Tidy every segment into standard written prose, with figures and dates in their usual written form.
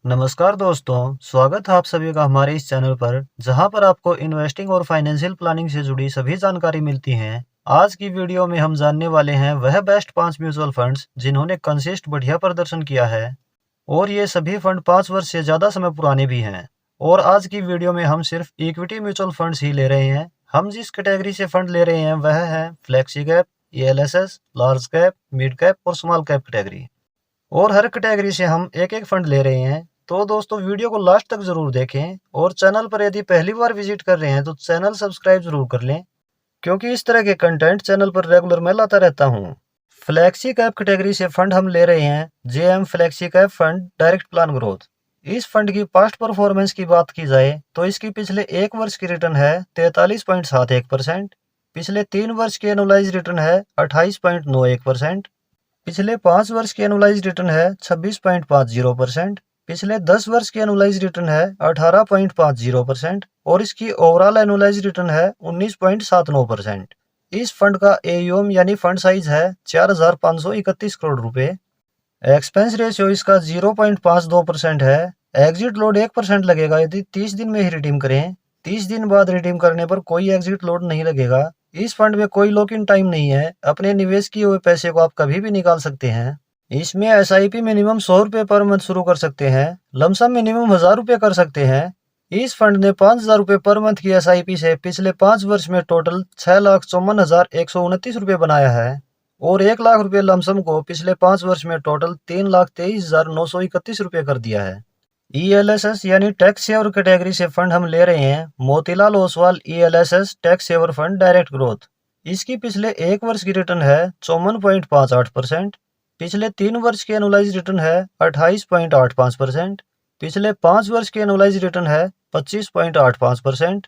नमस्कार दोस्तों, स्वागत है आप सभी का हमारे इस चैनल पर जहां पर आपको इन्वेस्टिंग और फाइनेंशियल प्लानिंग से जुड़ी सभी जानकारी मिलती हैं। आज की वीडियो में हम जानने वाले हैं वह बेस्ट 5 म्यूचुअल फंड्स जिन्होंने कंसिस्ट बढ़िया प्रदर्शन किया है और ये सभी फंड 5 वर्ष से ज़्यादा समय पुराने भी हैं। और आज की वीडियो में हम सिर्फ इक्विटी म्यूचुअल फंड्स ही ले रहे हैं। हम जिस कैटेगरी से फंड ले रहे हैं वह है flexi cap, ELSS, large cap, mid cap और स्मॉल कैप कैटेगरी। और हर कैटेगरी से हम एक एक फंड ले रहे हैं। तो दोस्तों वीडियो को लास्ट तक जरूर देखें और चैनल पर यदि पहली बार विजिट कर रहे हैं तो चैनल सब्सक्राइब जरूर कर लें, क्योंकि इस तरह के कंटेंट चैनल पर रेगुलर मैं लाता रहता हूं। फ्लैक्सी कैप कैटेगरी से फंड हम ले रहे हैं JM flexi cap fund direct plan growth. इस फंड की पास्ट परफॉर्मेंस की बात की जाए तो इसकी पिछले एक वर्ष की रिटर्न है 43.71%, पिछले 3 वर्ष की एनुअलाइज रिटर्न है 28.91%, पिछले 5 वर्ष की एनुअलाइज रिटर्न है 26.50%, पिछले 10 वर्ष की एनुअलाइज रिटर्न है 18.50% और इसकी ओवरऑल एनुअलाइज रिटर्न है 19.79%। इस फंड का AUM यानी फंड साइज है 4,531 करोड़ रुपए। एक्सपेंस रेशियो इसका 0.52% है। एग्जिट लोड 1% लगेगा यदि 30 दिन में ही रिडीम करें। 30 दिन बाद रिडीम करने पर कोई एग्जिट लोड नहीं लगेगा। इस फंड में कोई लॉक इन टाइम नहीं है। अपने निवेश किए हुए पैसे को आप कभी भी निकाल सकते हैं। इसमें SIP मिनिमम 100 रुपये पर मंथ शुरू कर सकते हैं। लमसम मिनिमम 1000 रुपये कर सकते हैं। इस फंड ने 5000 रुपये पर मंथ की SIP से पिछले 5 वर्ष में टोटल 6,54,129 रुपये बनाया है और 1 लाख रुपये लमसम को पिछले 5 वर्ष में टोटल 3,23,931 रुपये कर दिया है। ELSS यानी टैक्स सेवर कैटेगरी से फंड हम ले रहे हैं Motilal Oswal ELSS tax saver fund direct growth. इसकी पिछले एक वर्ष की रिटर्न है 54.58%, पिछले 3 वर्ष की एनुअलाइज रिटर्न है 28.85%, पिछले 5 वर्ष की एनुअलाइज रिटर्न है 25.85%,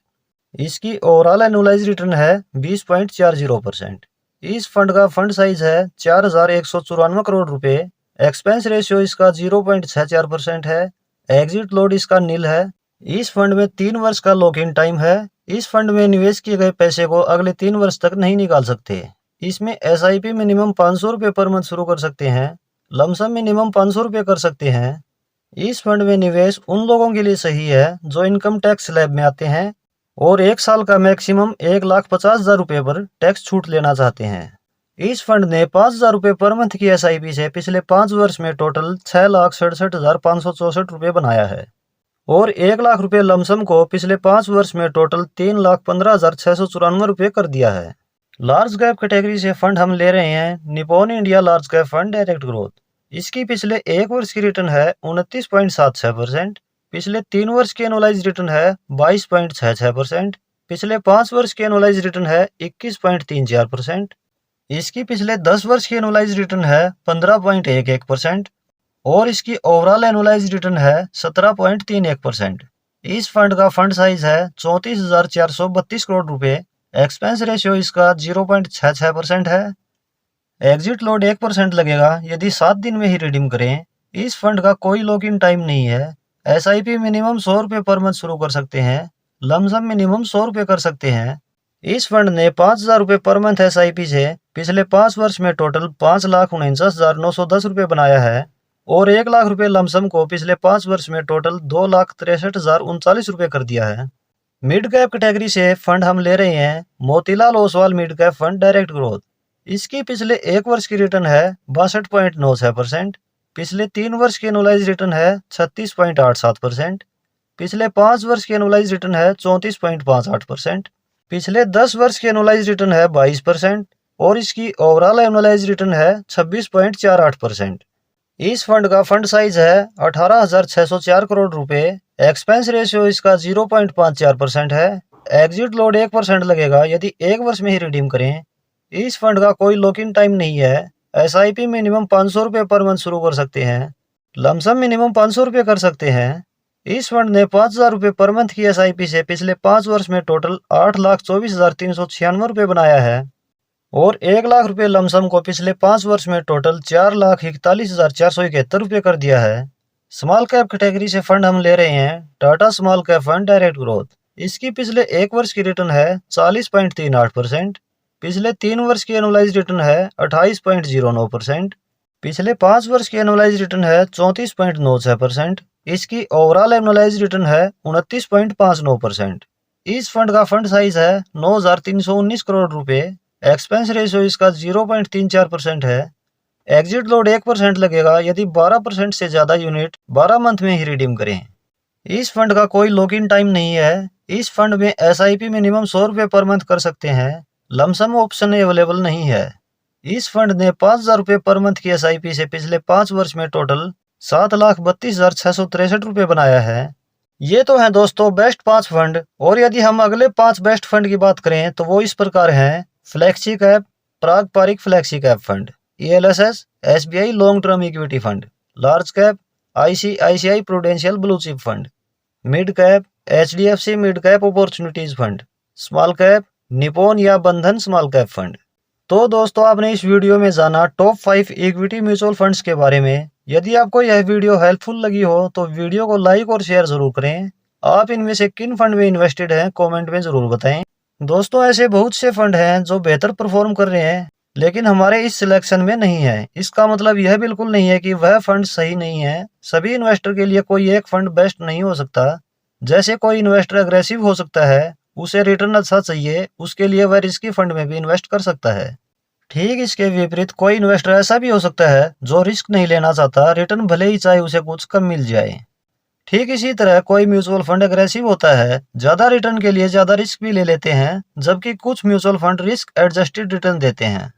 इसकी ओवरऑल एनुअलाइज रिटर्न है 20.40%। इस फंड का फंड साइज है 4,194 करोड़ रुपए। एक्सपेंस रेशियो इसका 0.64% है। एग्जिट लोड इसका नील है। इस फंड में 3 वर्ष का लॉक इन टाइम है। इस फंड में निवेश किए गए पैसे को अगले 3 वर्ष तक नहीं निकाल सकते। इसमें SIP मिनिमम 500 रुपये पर मंथ शुरू कर सकते हैं। लमसम मिनिमम 500 रुपये कर सकते हैं। इस फंड में निवेश उन लोगों के लिए सही है जो इनकम टैक्स स्लैब में आते हैं और 1 साल का मैक्सिमम 1,50,000 रुपये पर टैक्स छूट लेना चाहते हैं। इस फंड ने 5,000 रुपये पर मंथ की SIP से पिछले 5 वर्ष में टोटल 6,67,564 रुपये बनाया है और 1 लाख रुपये लमसम को पिछले 5 वर्ष में टोटल 3,15,694 रुपये कर दिया है। लार्ज कैप कैटेगरी से फंड हम ले रहे हैं Nippon India large cap fund direct growth. इसकी पिछले एक वर्ष की रिटर्न है 29.76%, पिछले 3 वर्ष की एनुअलाइज रिटर्न है 22.66%, पिछले 5 वर्ष की एनुअलाइज रिटर्न है 21.34%, इसकी पिछले 10 वर्ष की एनुअलाइज रिटर्न है 15.11% और इसकी ओवरऑल एनुअलाइज रिटर्न है 17.31%। इस फंड का फंड साइज है 34,432 करोड़ रुपए। एक्सपेंस रेशियो इसका 0.66% है। एग्जिट लोड 1% लगेगा यदि 7 दिन में ही रिडीम करें। इस फंड का कोई लॉक इन टाइम नहीं है। SIP मिनिमम 100 रुपये पर मंथ शुरू कर सकते हैं। लमसम मिनिमम 100 रुपये कर सकते हैं। इस फंड ने 5,000 रुपये पर मंथ SIP से पिछले 5 वर्ष में टोटल 5,49,910 रुपये बनाया है और 1 लाख रुपये लमसम को पिछले 5 वर्ष में टोटल 2,63,039 रुपये कर दिया है। मिड कैप कैटेगरी से फंड हम ले रहे हैं Motilal Oswal mid cap fund direct growth. इसकी पिछले एक वर्ष की रिटर्न है 62.96%, पिछले 3 वर्ष की एनुअलाइज रिटर्न है 36.87%, पिछले 5 वर्ष की एनुअलाइज रिटर्न है 34.58%, पिछले 10 वर्ष की एनुअलाइज रिटर्न है 22% और इसकी ओवरऑल एनुअलाइज रिटर्न है 26.48%। इस फंड का फंड साइज है 18,604 करोड़ रुपए। एक्सपेंस रेशियो इसका 0.54% है। एग्जिट लोड 1% लगेगा यदि 1 वर्ष में ही रिडीम करें। इस फंड का कोई लॉक इन टाइम नहीं है। SIP मिनिमम 500 रुपये पर मंथ शुरू कर सकते हैं। लमसम मिनिमम 500 रुपये कर सकते हैं। इस फंड ने 5,000 रुपये पर मंथ की SIP से पिछले 5 वर्ष में टोटल 8,24,396 रुपये बनाया है और 1 लाख रुपये लमसम को पिछले 5 वर्ष में टोटल 4,41,471 रुपये कर दिया है। स्मॉल कैप कैटेगरी से फंड हम ले रहे हैं Tata small cap fund direct growth. इसकी पिछले एक वर्ष की रिटर्न है 40.38%, पिछले 3 वर्ष की एनुअलाइज रिटर्न है 28.09%, पिछले 5 वर्ष की एनुअलाइज रिटर्न है 34.96%। इसकी ओवरऑल एनुअलाइज रिटर्न है 29.59%। इस फंड का फंड साइज है 9,319 करोड़ रुपए। एक्सपेंस रेशियो इसका 0.34% है। एग्जिट लोड 1% लगेगा यदि 12% से ज्यादा यूनिट 12 मंथ में ही रिडीम करें। इस फंड का कोई लॉक इन टाइम नहीं है। इस फंड में SIP मिनिमम 100 रुपए पर मंथ कर सकते हैं। लमसम ऑप्शन अवेलेबल नहीं है। इस फंड ने 5,000 रुपए पर मंथ की SIP से पिछले 5 वर्ष में टोटल 7,32,663 रुपए बनाया है। ये तो है दोस्तों बेस्ट 5 फंड। और यदि हम अगले 5 बेस्ट फंड की बात करें तो वो इस प्रकार हैं। फ्लेक्सी कैप पारंपरिक flexi cap fund, ELSS SBI long term equity fund, large cap ICICI prudential blue chip fund, mid cap HDFC mid cap opportunities fund, small cap Nippon या बंधन स्मॉल कैप फंड। तो दोस्तों आपने इस video में जाना top 5 equity mutual funds के बारे में। यदि आपको यह वीडियो हेल्पफुल लगी हो तो वीडियो को लाइक और शेयर जरूर करें। आप इनमें से किन फंड में इन्वेस्टेड हैं कमेंट में जरूर बताएं। दोस्तों ऐसे बहुत से फंड हैं जो बेहतर परफॉर्म कर रहे हैं लेकिन हमारे इस सिलेक्शन में नहीं है। इसका मतलब यह बिल्कुल नहीं है कि वह फंड सही नहीं है। सभी इन्वेस्टर के लिए कोई एक फंड बेस्ट नहीं हो सकता। जैसे कोई इन्वेस्टर अग्रेसिव हो सकता है, उसे रिटर्न अच्छा चाहिए, उसके लिए वह रिस्की फंड में भी इन्वेस्ट कर सकता है। ठीक इसके विपरीत कोई इन्वेस्टर ऐसा भी हो सकता है जो रिस्क नहीं लेना चाहता, रिटर्न भले ही चाहे उसे कुछ कम मिल जाए। ठीक इसी तरह कोई म्यूचुअल फंड अग्रेसिव होता है, ज्यादा रिटर्न के लिए ज्यादा रिस्क भी ले लेते हैं, जबकि कुछ mutual fund risk adjusted return देते हैं।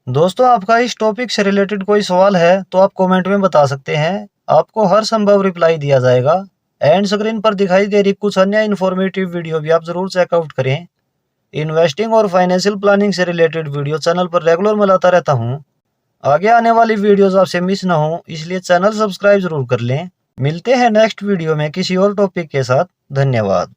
दोस्तों आपका इस टॉपिक से रिलेटेड कोई सवाल है तो आप कमेंट में बता सकते हैं। आपको हर संभव रिप्लाई दिया जाएगा। एंड स्क्रीन पर दिखाई दे रही कुछ अन्य इन्फॉर्मेटिव वीडियो भी आप जरूर चेकआउट करें। इन्वेस्टिंग और फाइनेंशियल प्लानिंग से रिलेटेड वीडियो चैनल पर रेगुलर मैं लाता रहता हूँ। आगे आने वाली वीडियोस आपसे मिस ना हो इसलिए चैनल सब्सक्राइब जरूर कर लें। मिलते हैं नेक्स्ट वीडियो में किसी और टॉपिक के साथ। धन्यवाद।